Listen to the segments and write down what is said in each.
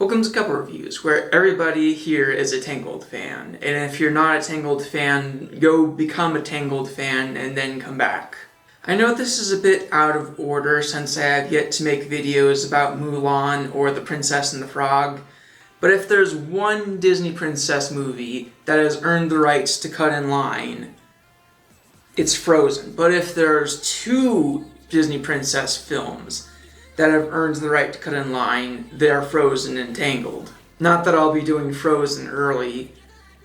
Welcome to Couple Reviews, where everybody here is a Tangled fan, and if you're not a Tangled fan, go become a Tangled fan and then come back. I know this is a bit out of order since I have yet to make videos about Mulan or The Princess and the Frog, but if there's one Disney princess movie that has earned the rights to cut in line, it's Frozen. But if there's two Disney princess films that have earned the right to cut in line, they are Frozen and Tangled. Not that I'll be doing Frozen early.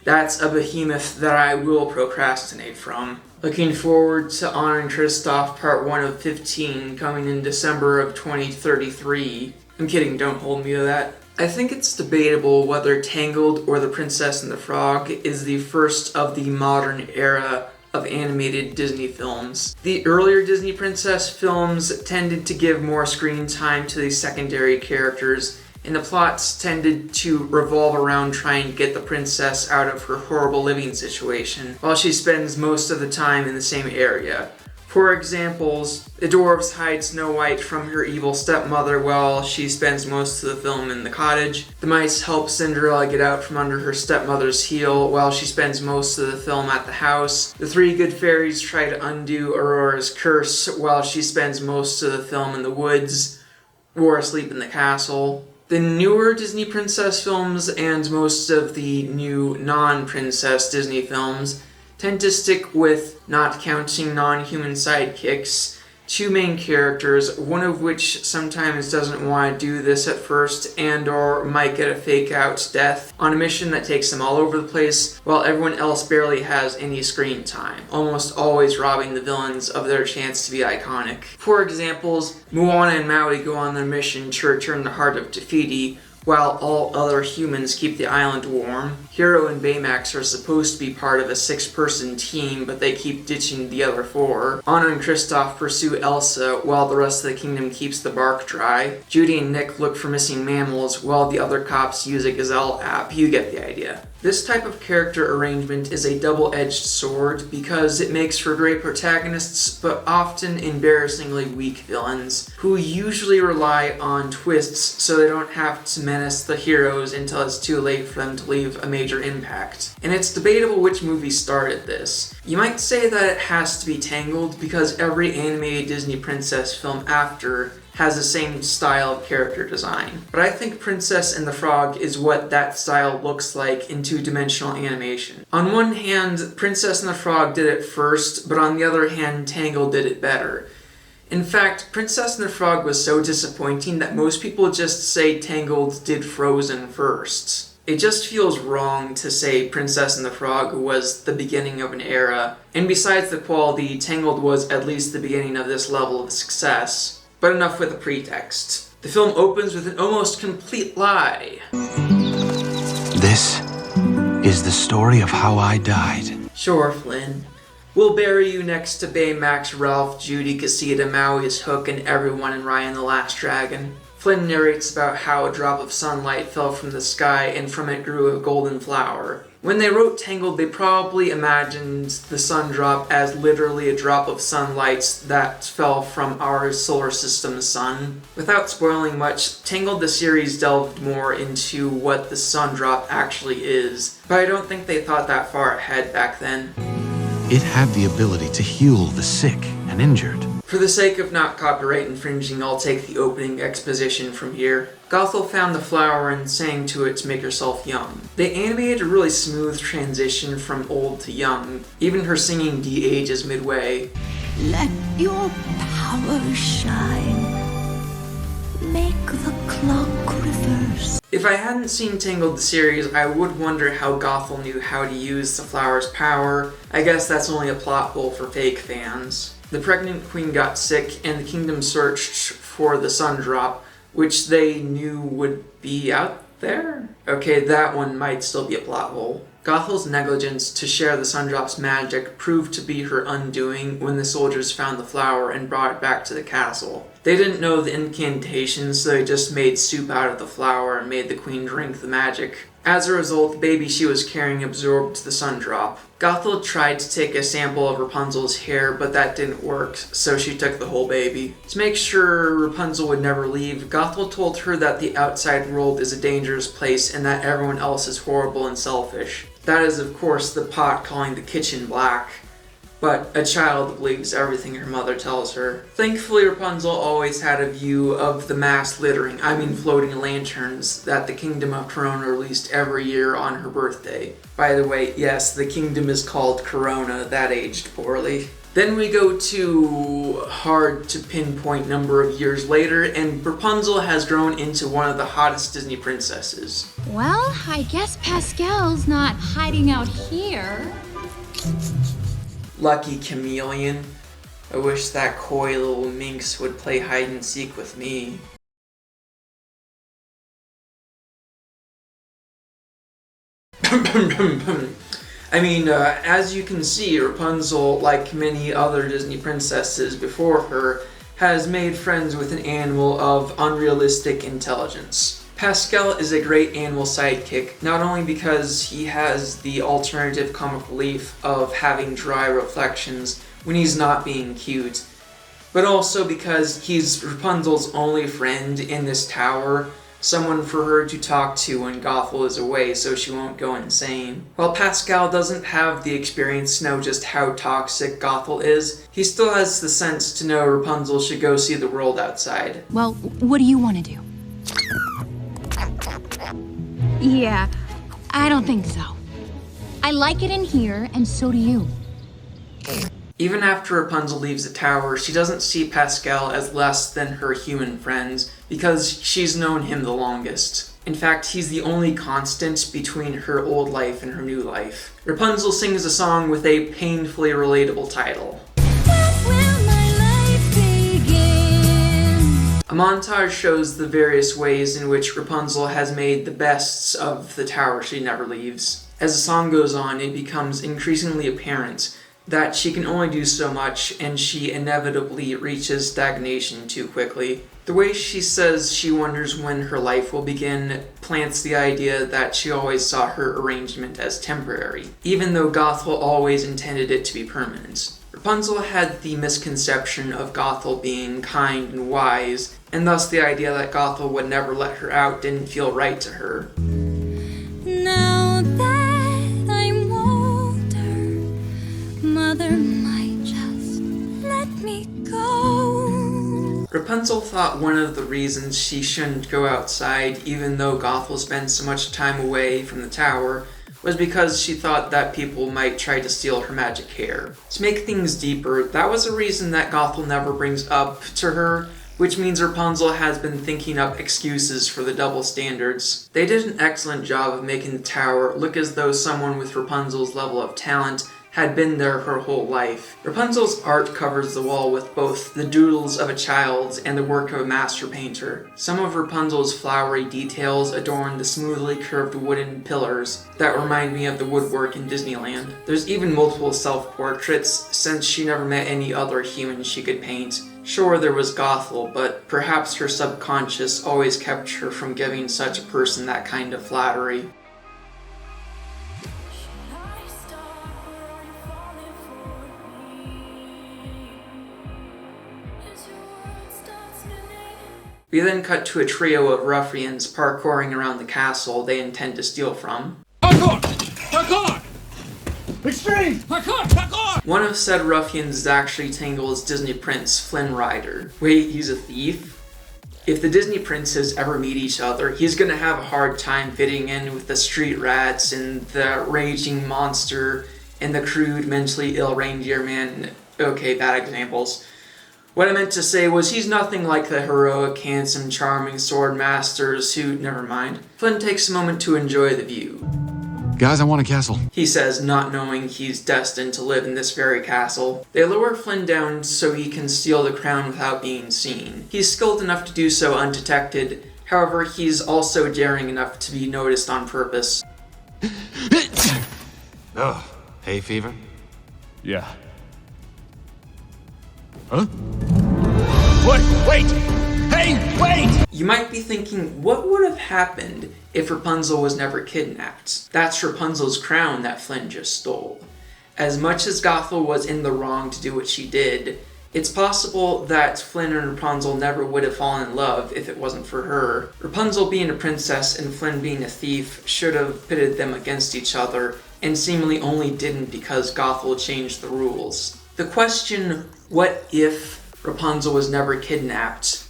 That's a behemoth that I will procrastinate from. Looking forward to Anna and Kristoff Part 1 of 15 coming in December of 2033. I'm kidding, don't hold me to that. I think it's debatable whether Tangled or The Princess and the Frog is the first of the modern era of animated Disney films. The earlier Disney princess films tended to give more screen time to the secondary characters, and the plots tended to revolve around trying to get the princess out of her horrible living situation, while she spends most of the time in the same area. For examples, the dwarves hide Snow White from her evil stepmother while she spends most of the film in the cottage. The mice help Cinderella get out from under her stepmother's heel while she spends most of the film at the house. The three good fairies try to undo Aurora's curse while she spends most of the film in the woods or asleep in the castle. The newer Disney princess films and most of the new non-princess Disney films tend to stick with, not counting non-human sidekicks, two main characters, one of which sometimes doesn't want to do this at first and or might get a fake-out death on a mission that takes them all over the place, while everyone else barely has any screen time, almost always robbing the villains of their chance to be iconic. For examples, Moana and Maui go on their mission to return the heart of Te Fiti, while all other humans keep the island warm. Hero and Baymax are supposed to be part of a 6-person team, but they keep ditching the other 4. Anna and Kristoff pursue Elsa, while the rest of the kingdom keeps the bark dry. Judy and Nick look for missing mammals, while the other cops use a Gazelle app. You get the idea. This type of character arrangement is a double-edged sword because it makes for great protagonists, but often embarrassingly weak villains, who usually rely on twists so they don't have to menace the heroes until it's too late for them to leave a major impact. And it's debatable which movie started this. You might say that it has to be Tangled because every animated Disney princess film after has the same style of character design. But I think Princess and the Frog is what that style looks like in two-dimensional animation. On one hand, Princess and the Frog did it first, but on the other hand, Tangled did it better. In fact, Princess and the Frog was so disappointing that most people just say Tangled did Frozen first. It just feels wrong to say Princess and the Frog was the beginning of an era, and besides the quality, Tangled was at least the beginning of this level of success. But enough with the pretext. The film opens with an almost complete lie. This is the story of how I died. Sure, Flynn. We'll bury you next to Baymax, Ralph, Judy, Casita, Maui's Hook, and everyone in Raya and the Last Dragon. Flynn narrates about how a drop of sunlight fell from the sky and from it grew a golden flower. When they wrote Tangled, they probably imagined the sun drop as literally a drop of sunlight that fell from our solar system's sun. Without spoiling much, Tangled the series delved more into what the sun drop actually is, but I don't think they thought that far ahead back then. It had the ability to heal the sick and injured. For the sake of not copyright infringing, I'll take the opening exposition from here. Gothel found the flower and sang to it to make herself young. They animated a really smooth transition from old to young. Even her singing de-ages midway. Let your power shine. Make the clock reverse. If I hadn't seen Tangled the series, I would wonder how Gothel knew how to use the flower's power. I guess that's only a plot hole for fake fans. The pregnant queen got sick, and the kingdom searched for the sun drop, which they knew would be out there? Okay, that one might still be a plot hole. Gothel's negligence to share the sun drop's magic proved to be her undoing when the soldiers found the flower and brought it back to the castle. They didn't know the incantation, so they just made soup out of the flour and made the queen drink the magic. As a result, the baby she was carrying absorbed the sun drop. Gothel tried to take a sample of Rapunzel's hair, but that didn't work, so she took the whole baby. To make sure Rapunzel would never leave, Gothel told her that the outside world is a dangerous place and that everyone else is horrible and selfish. That is, of course, the pot calling the kitchen black. But a child believes everything her mother tells her. Thankfully, Rapunzel always had a view of the mass floating lanterns that the Kingdom of Corona released every year on her birthday. By the way, yes, the kingdom is called Corona, that aged poorly. Then we go to hard to pinpoint number of years later, and Rapunzel has grown into one of the hottest Disney princesses. Well, I guess Pascal's not hiding out here. Lucky chameleon. I wish that coy little minx would play hide and seek with me. I mean, as you can see, Rapunzel, like many other Disney princesses before her, has made friends with an animal of unrealistic intelligence. Pascal is a great animal sidekick, not only because he has the alternative comic relief of having dry reflections when he's not being cute, but also because he's Rapunzel's only friend in this tower, someone for her to talk to when Gothel is away so she won't go insane. While Pascal doesn't have the experience to know just how toxic Gothel is, he still has the sense to know Rapunzel should go see the world outside. Well, what do you want to do? Yeah, I don't think so. I like it in here, and so do you. Even after Rapunzel leaves the tower, she doesn't see Pascal as less than her human friends because she's known him the longest. In fact, he's the only constant between her old life and her new life. Rapunzel sings a song with a painfully relatable title. A montage shows the various ways in which Rapunzel has made the bests of the tower she never leaves. As the song goes on, it becomes increasingly apparent that she can only do so much and she inevitably reaches stagnation too quickly. The way she says she wonders when her life will begin plants the idea that she always saw her arrangement as temporary, even though Gothel always intended it to be permanent. Rapunzel had the misconception of Gothel being kind and wise, and thus the idea that Gothel would never let her out didn't feel right to her. Now that I'm older, Mother might just let me go. Rapunzel thought one of the reasons she shouldn't go outside, even though Gothel spends so much time away from the tower, was because she thought that people might try to steal her magic hair. To make things deeper, that was a reason that Gothel never brings up to her, which means Rapunzel has been thinking up excuses for the double standards. They did an excellent job of making the tower look as though someone with Rapunzel's level of talent had been there her whole life. Rapunzel's art covers the wall with both the doodles of a child and the work of a master painter. Some of Rapunzel's flowery details adorn the smoothly curved wooden pillars that remind me of the woodwork in Disneyland. There's even multiple self-portraits, since she never met any other human she could paint. Sure, there was Gothel, but perhaps her subconscious always kept her from giving such a person that kind of flattery. We then cut to a trio of ruffians parkouring around the castle they intend to steal from. Parkour! Parkour! Extreme! Parkour! Parkour! One of said ruffians is actually Tangled's Disney prince, Flynn Rider. Wait, he's a thief? If the Disney princes ever meet each other, he's gonna have a hard time fitting in with the street rats and the raging monster and the crude, mentally ill reindeer man. Okay, bad examples. What I meant to say was he's nothing like the heroic, handsome, charming sword master's who, never mind. Flynn takes a moment to enjoy the view. Guys, I want a castle. He says, not knowing he's destined to live in this very castle. They lower Flynn down so he can steal the crown without being seen. He's skilled enough to do so undetected, however, he's also daring enough to be noticed on purpose. Oh, hay fever? Yeah. Huh? Wait! Hey, wait! You might be thinking, what would have happened if Rapunzel was never kidnapped? That's Rapunzel's crown that Flynn just stole. As much as Gothel was in the wrong to do what she did, it's possible that Flynn and Rapunzel never would have fallen in love if it wasn't for her. Rapunzel being a princess and Flynn being a thief should have pitted them against each other, and seemingly only didn't because Gothel changed the rules. The question, what if Rapunzel was never kidnapped,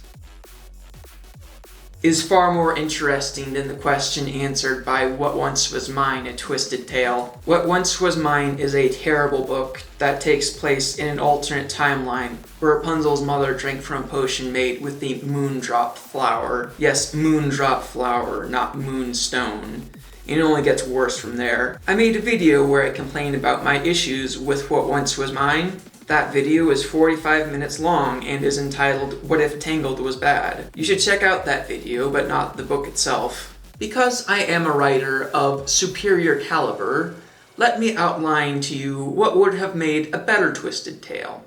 is far more interesting than the question answered by What Once Was Mine, A Twisted Tale. What Once Was Mine is a terrible book that takes place in an alternate timeline where Rapunzel's mother drank from a potion made with the moondrop flower. Yes, moondrop flower, not moonstone. It only gets worse from there. I made a video where I complained about my issues with What Once Was Mine. That video is 45 minutes long and is entitled, What If Tangled Was Bad? You should check out that video, but not the book itself. Because I am a writer of superior caliber, let me outline to you what would have made a better Twisted Tale.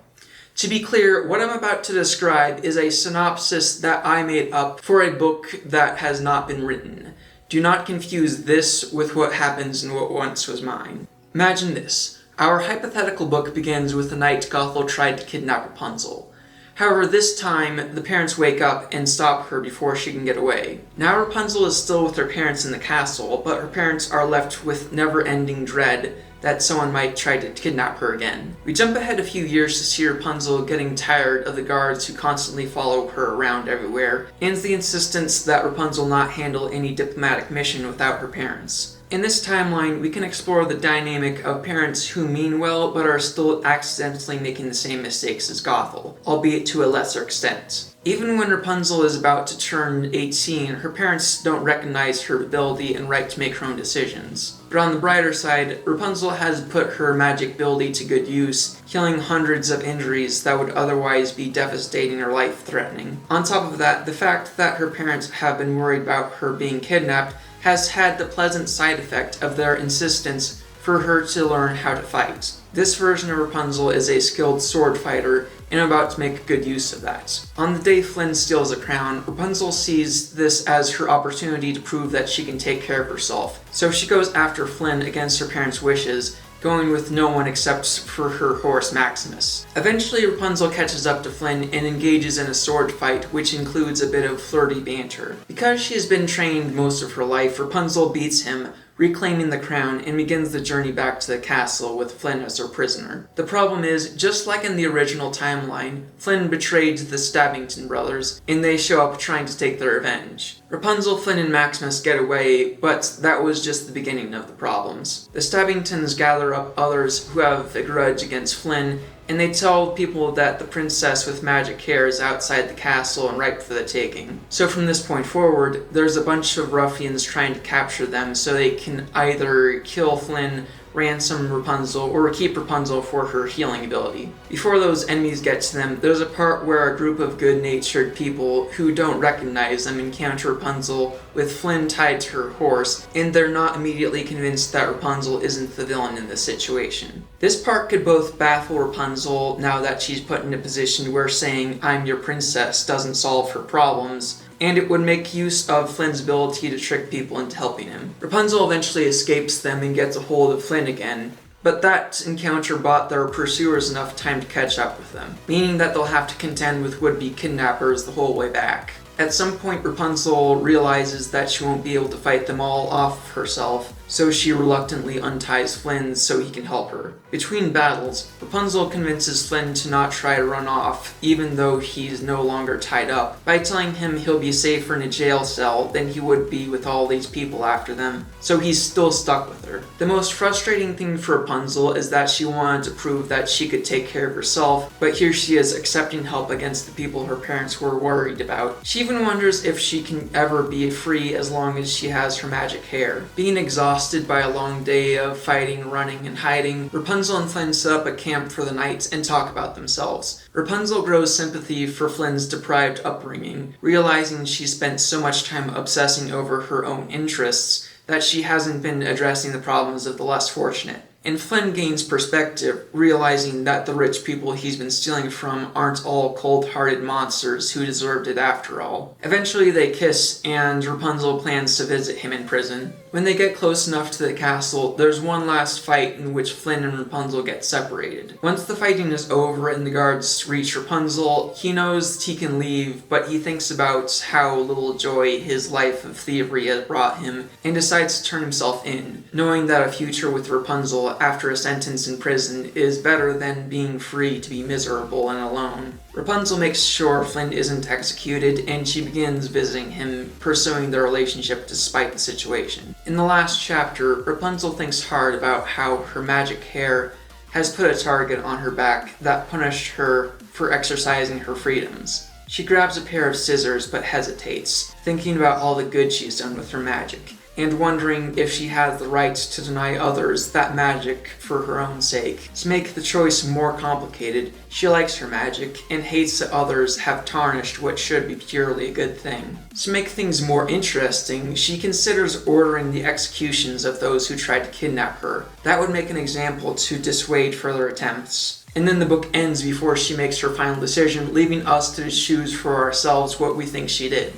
To be clear, what I'm about to describe is a synopsis that I made up for a book that has not been written. Do not confuse this with what happens in What Once Was Mine. Imagine this. Our hypothetical book begins with the night Gothel tried to kidnap Rapunzel. However, this time, the parents wake up and stop her before she can get away. Now Rapunzel is still with her parents in the castle, but her parents are left with never-ending dread that someone might try to kidnap her again. We jump ahead a few years to see Rapunzel getting tired of the guards who constantly follow her around everywhere, and the insistence that Rapunzel not handle any diplomatic mission without her parents. In this timeline, we can explore the dynamic of parents who mean well but are still accidentally making the same mistakes as Gothel, albeit to a lesser extent. Even when Rapunzel is about to turn 18, her parents don't recognize her ability and right to make her own decisions. But on the brighter side, Rapunzel has put her magic ability to good use, healing hundreds of injuries that would otherwise be devastating or life-threatening. On top of that, the fact that her parents have been worried about her being kidnapped has had the pleasant side effect of their insistence for her to learn how to fight. This version of Rapunzel is a skilled sword fighter and about to make good use of that. On the day Flynn steals a crown, Rapunzel sees this as her opportunity to prove that she can take care of herself. So she goes after Flynn against her parents' wishes, going with no one except for her horse Maximus. Eventually, Rapunzel catches up to Flynn and engages in a sword fight, which includes a bit of flirty banter. Because she has been trained most of her life, Rapunzel beats him, reclaiming the crown, and begins the journey back to the castle with Flynn as her prisoner. The problem is, just like in the original timeline, Flynn betrayed the Stabbington brothers, and they show up trying to take their revenge. Rapunzel, Flynn, and Maximus get away, but that was just the beginning of the problems. The Stabbingtons gather up others who have a grudge against Flynn, and they tell people that the princess with magic hair is outside the castle and ripe for the taking. So from this point forward, there's a bunch of ruffians trying to capture them so they can either kill Flynn, ransom Rapunzel, or keep Rapunzel for her healing ability. Before those enemies get to them, there's a part where a group of good-natured people who don't recognize them encounter Rapunzel with Flynn tied to her horse, and they're not immediately convinced that Rapunzel isn't the villain in this situation. This part could both baffle Rapunzel now that she's put in a position where saying, "I'm your princess," doesn't solve her problems, and it would make use of Flynn's ability to trick people into helping him. Rapunzel eventually escapes them and gets a hold of Flynn again, but that encounter bought their pursuers enough time to catch up with them, meaning that they'll have to contend with would-be kidnappers the whole way back. At some point, Rapunzel realizes that she won't be able to fight them all off herself, so she reluctantly unties Flynn so he can help her. Between battles, Rapunzel convinces Flynn to not try to run off, even though he's no longer tied up, by telling him he'll be safer in a jail cell than he would be with all these people after them, so he's still stuck with her. The most frustrating thing for Rapunzel is that she wanted to prove that she could take care of herself, but here she is accepting help against the people her parents were worried about. She even wonders if she can ever be free as long as she has her magic hair. Being exhausted by a long day of fighting, running, and hiding, Rapunzel and Flynn set up a camp for the night and talk about themselves. Rapunzel grows sympathy for Flynn's deprived upbringing, realizing she spent so much time obsessing over her own interests that she hasn't been addressing the problems of the less fortunate. and Flynn gains perspective, realizing that the rich people he's been stealing from aren't all cold-hearted monsters who deserved it after all. Eventually they kiss, and Rapunzel plans to visit him in prison. When they get close enough to the castle, there's one last fight in which Flynn and Rapunzel get separated. Once the fighting is over and the guards reach Rapunzel, he knows he can leave, but he thinks about how little joy his life of thievery has brought him, and decides to turn himself in, knowing that a future with Rapunzel after a sentence in prison is better than being free to be miserable and alone. Rapunzel makes sure Flynn isn't executed, and she begins visiting him, pursuing their relationship despite the situation. In the last chapter, Rapunzel thinks hard about how her magic hair has put a target on her back that punished her for exercising her freedoms. She grabs a pair of scissors but hesitates, thinking about all the good she's done with her magic, and wondering if she has the right to deny others that magic for her own sake. To make the choice more complicated, she likes her magic and hates that others have tarnished what should be purely a good thing. To make things more interesting, she considers ordering the executions of those who tried to kidnap her. That would make an example to dissuade further attempts. And then the book ends before she makes her final decision, leaving us to choose for ourselves what we think she did.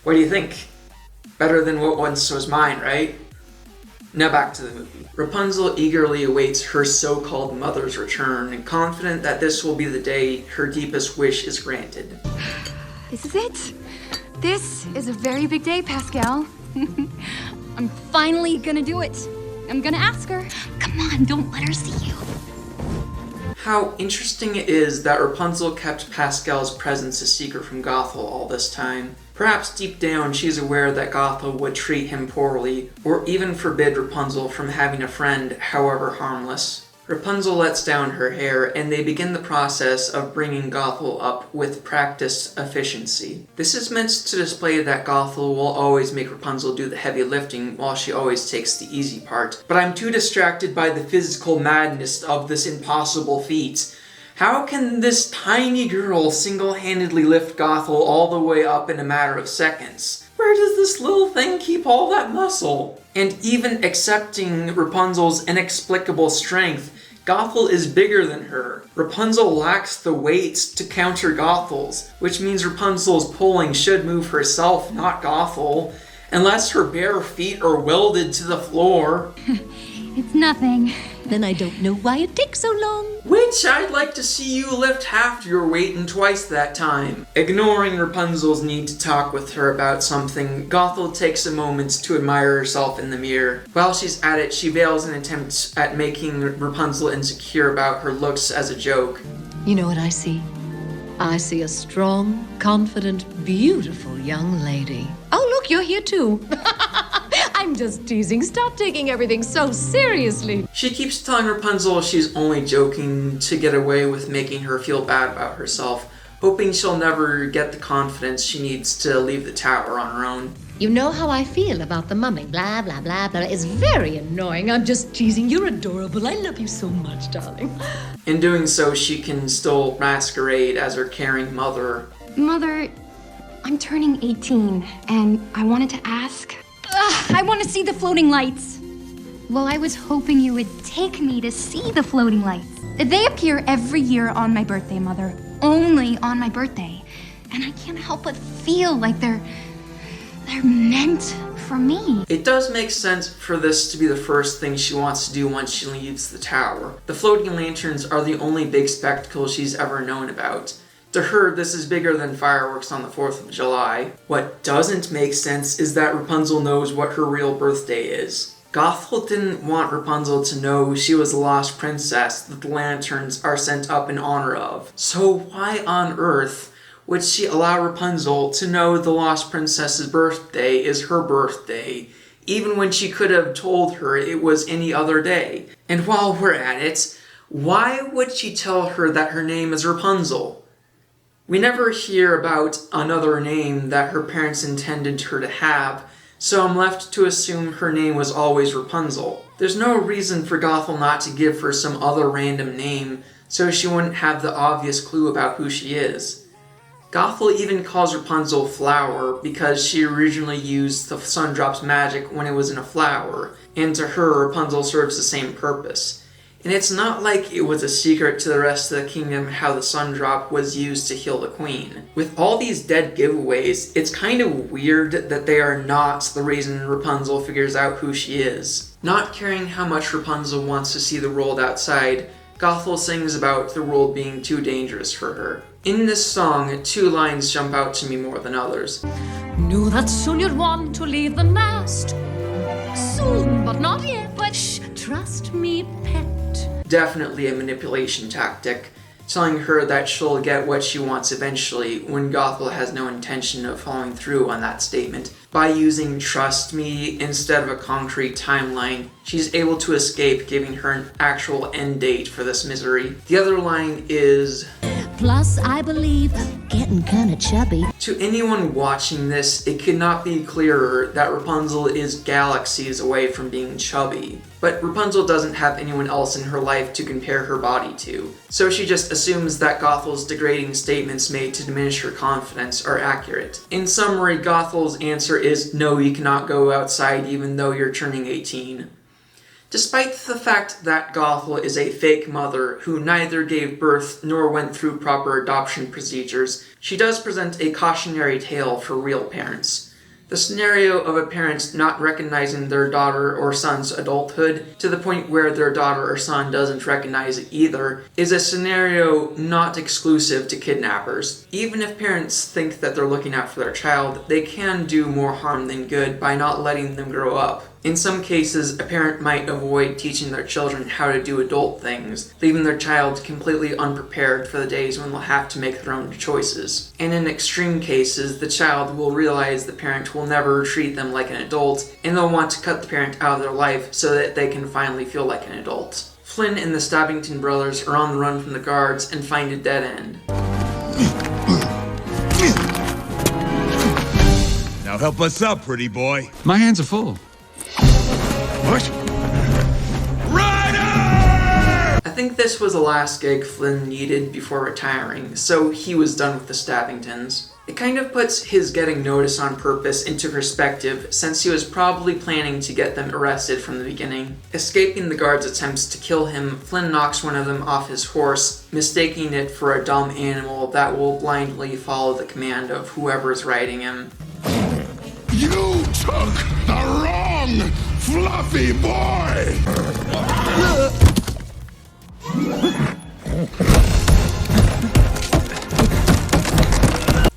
What do you think? Better than what once was mine, right? Now back to the movie. Rapunzel eagerly awaits her so-called mother's return, confident that this will be the day her deepest wish is granted. This is it. This is a very big day, Pascal. I'm finally gonna do it. I'm gonna ask her. Come on, don't let her see you. How interesting it is that Rapunzel kept Pascal's presence a secret from Gothel all this time. Perhaps deep down she's aware that Gothel would treat him poorly, or even forbid Rapunzel from having a friend, however harmless. Rapunzel lets down her hair, and they begin the process of bringing Gothel up with practiced efficiency. This is meant to display that Gothel will always make Rapunzel do the heavy lifting while she always takes the easy part. But I'm too distracted by the physical madness of this impossible feat. How can this tiny girl single-handedly lift Gothel all the way up in a matter of seconds? Where does this little thing keep all that muscle? And even accepting Rapunzel's inexplicable strength, Gothel is bigger than her. Rapunzel lacks the weight to counter Gothel's, which means Rapunzel's pulling should move herself, not Gothel, unless her bare feet are welded to the floor. It's nothing. Then I don't know why it takes so long. Which I'd like to see you lift half your weight and twice that time. Ignoring Rapunzel's need to talk with her about something, Gothel takes a moment to admire herself in the mirror. While she's at it, she veils an attempt at making Rapunzel insecure about her looks as a joke. You know what I see? I see a strong, confident, beautiful young lady. Oh, look, you're here too. I'm just teasing. Stop taking everything so seriously. She keeps telling Rapunzel she's only joking to get away with making her feel bad about herself, hoping she'll never get the confidence she needs to leave the tower on her own. You know how I feel about the mumming, blah, blah, blah, blah. It's very annoying. I'm just teasing. You're adorable. I love you so much, darling. In doing so, she can still masquerade as her caring mother. Mother, I'm turning 18, and I wanted to ask... I want to see the floating lights. Well, I was hoping you would take me to see the floating lights. They appear every year on my birthday, Mother. Only on my birthday. And I can't help but feel like they're meant for me. It does make sense for this to be the first thing she wants to do once she leaves the tower. The floating lanterns are the only big spectacle she's ever known about. To her, this is bigger than fireworks on the 4th of July. What doesn't make sense is that Rapunzel knows what her real birthday is. Gothel didn't want Rapunzel to know she was the lost princess that the lanterns are sent up in honor of. So why on earth would she allow Rapunzel to know the lost princess's birthday is her birthday, even when she could have told her it was any other day? And while we're at it, why would she tell her that her name is Rapunzel? We never hear about another name that her parents intended her to have, so I'm left to assume her name was always Rapunzel. There's no reason for Gothel not to give her some other random name, so she wouldn't have the obvious clue about who she is. Gothel even calls Rapunzel Flower because she originally used the sun drop's magic when it was in a flower, and to her, Rapunzel serves the same purpose. And it's not like it was a secret to the rest of the kingdom how the sun drop was used to heal the queen. With all these dead giveaways, it's kind of weird that they are not the reason Rapunzel figures out who she is. Not caring how much Rapunzel wants to see the world outside, Gothel sings about the world being too dangerous for her. In this song, two lines jump out to me more than others. Knew that soon you'd want to leave the nest. Soon, but not yet. But shh, trust me, pet. Definitely a manipulation tactic, telling her that she'll get what she wants eventually when Gothel has no intention of following through on that statement. By using trust me instead of a concrete timeline, she's able to escape giving her an actual end date for this misery. The other line is, Plus, I believe I'm getting kinda chubby. to anyone watching this, it could not be clearer that Rapunzel is galaxies away from being chubby. But Rapunzel doesn't have anyone else in her life to compare her body to, so she just assumes that Gothel's degrading statements made to diminish her confidence are accurate. In summary, Gothel's answer is no, you cannot go outside even though you're turning 18. Despite the fact that Gothel is a fake mother who neither gave birth nor went through proper adoption procedures, she does present a cautionary tale for real parents. The scenario of a parent not recognizing their daughter or son's adulthood to the point where their daughter or son doesn't recognize it either is a scenario not exclusive to kidnappers. Even if parents think that they're looking out for their child, they can do more harm than good by not letting them grow up. In some cases, a parent might avoid teaching their children how to do adult things, leaving their child completely unprepared for the days when they'll have to make their own choices. And in extreme cases, the child will realize the parent will never treat them like an adult, and they'll want to cut the parent out of their life so that they can finally feel like an adult. Flynn and the Stabbington brothers are on the run from the guards and find a dead end. Now help us up, pretty boy. My hands are full. What? Ryder! I think this was the last gig Flynn needed before retiring, so he was done with the Stabbingtons. It kind of puts his getting noticed on purpose into perspective, since he was probably planning to get them arrested from the beginning. Escaping the guards' attempts to kill him, Flynn knocks one of them off his horse, mistaking it for a dumb animal that will blindly follow the command of whoever's riding him. You took the wrong fluffy boy!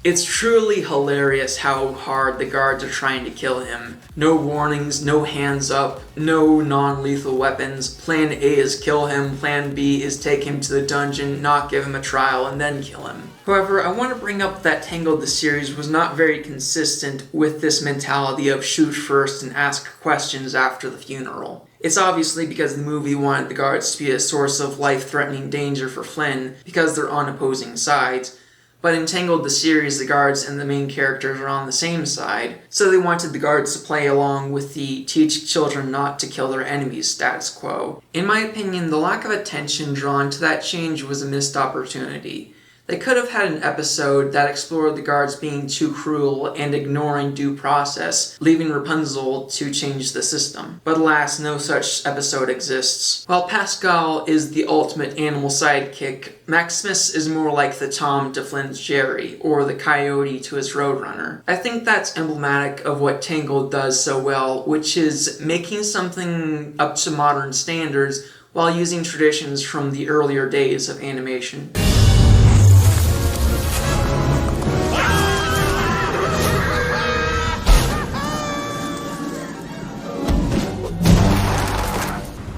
It's truly hilarious how hard the guards are trying to kill him. No warnings, no hands up, no non-lethal weapons. Plan A is kill him, plan B is take him to the dungeon, not give him a trial, and then kill him. However, I want to bring up that Tangled the series was not very consistent with this mentality of shoot first and ask questions after the funeral. It's obviously because the movie wanted the guards to be a source of life-threatening danger for Flynn because they're on opposing sides. But in Tangled the series, the guards and the main characters are on the same side, so they wanted the guards to play along with the teach children not to kill their enemies status quo. In my opinion, the lack of attention drawn to that change was a missed opportunity. They could have had an episode that explored the guards being too cruel and ignoring due process, leaving Rapunzel to change the system. But alas, no such episode exists. While Pascal is the ultimate animal sidekick, Maximus is more like the Tom to Flynn's Jerry, or the Coyote to his Roadrunner. I think that's emblematic of what Tangled does so well, which is making something up to modern standards while using traditions from the earlier days of animation.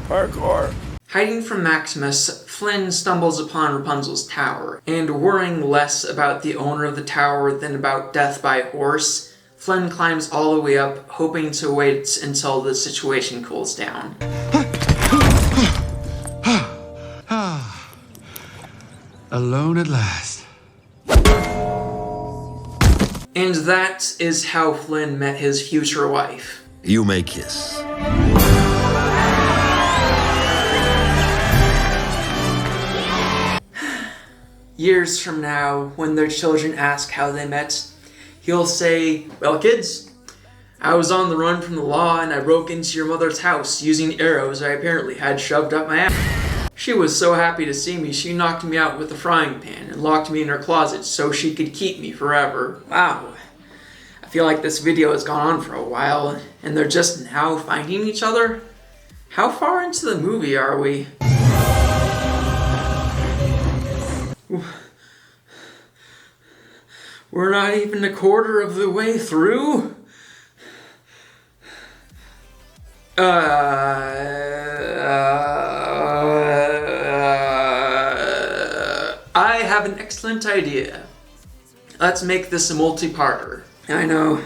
Parkour. Hiding from Maximus, Flynn stumbles upon Rapunzel's tower, and worrying less about the owner of the tower than about death by horse, Flynn climbs all the way up, hoping to wait until the situation cools down. Alone at last. And that is how Flynn met his future wife. You may kiss. years from now, when their children ask how they met, he'll say, "Well, kids, I was on the run from the law and I broke into your mother's house using arrows I apparently had shoved up my ass. She was so happy to see me, she knocked me out with a frying pan and locked me in her closet so she could keep me forever." Wow. I feel like this video has gone on for a while and they're just now finding each other. How far into the movie are we? We're not even a quarter of the way through? I have an excellent idea. Let's make this a multi-parter. I know,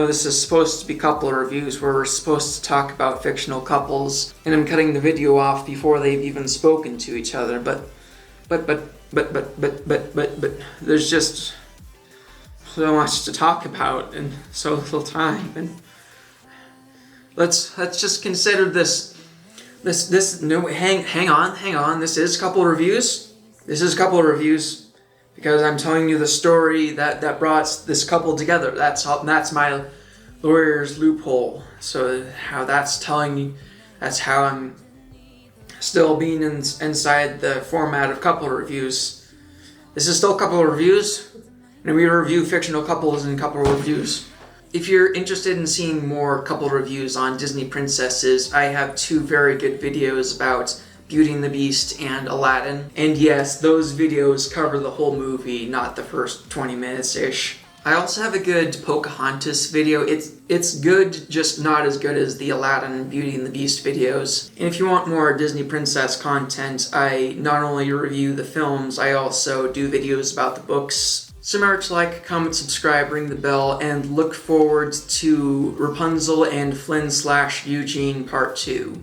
this is supposed to be couple reviews where we're supposed to talk about fictional couples, and I'm cutting the video off before they've even spoken to each other, but there's just so much to talk about and so little time, and let's just consider this no, hang on, this is couple reviews. This is couple reviews because I'm telling you the story that brought this couple together. That's my lawyer's loophole. So how that's telling you, that's how I'm still being inside the format of couple reviews. This is still couple reviews, and we review fictional couples in couple reviews. If you're interested in seeing more couple reviews on Disney princesses, I have 2 very good videos about Beauty and the Beast and Aladdin. And yes, those videos cover the whole movie, not the first 20 minutes-ish. I also have a good Pocahontas video. It's good, just not as good as the Aladdin and Beauty and the Beast videos. And if you want more Disney princess content, I not only review the films, I also do videos about the books. So remember to like, comment, subscribe, ring the bell, and look forward to Rapunzel and Flynn / Eugene Part 2.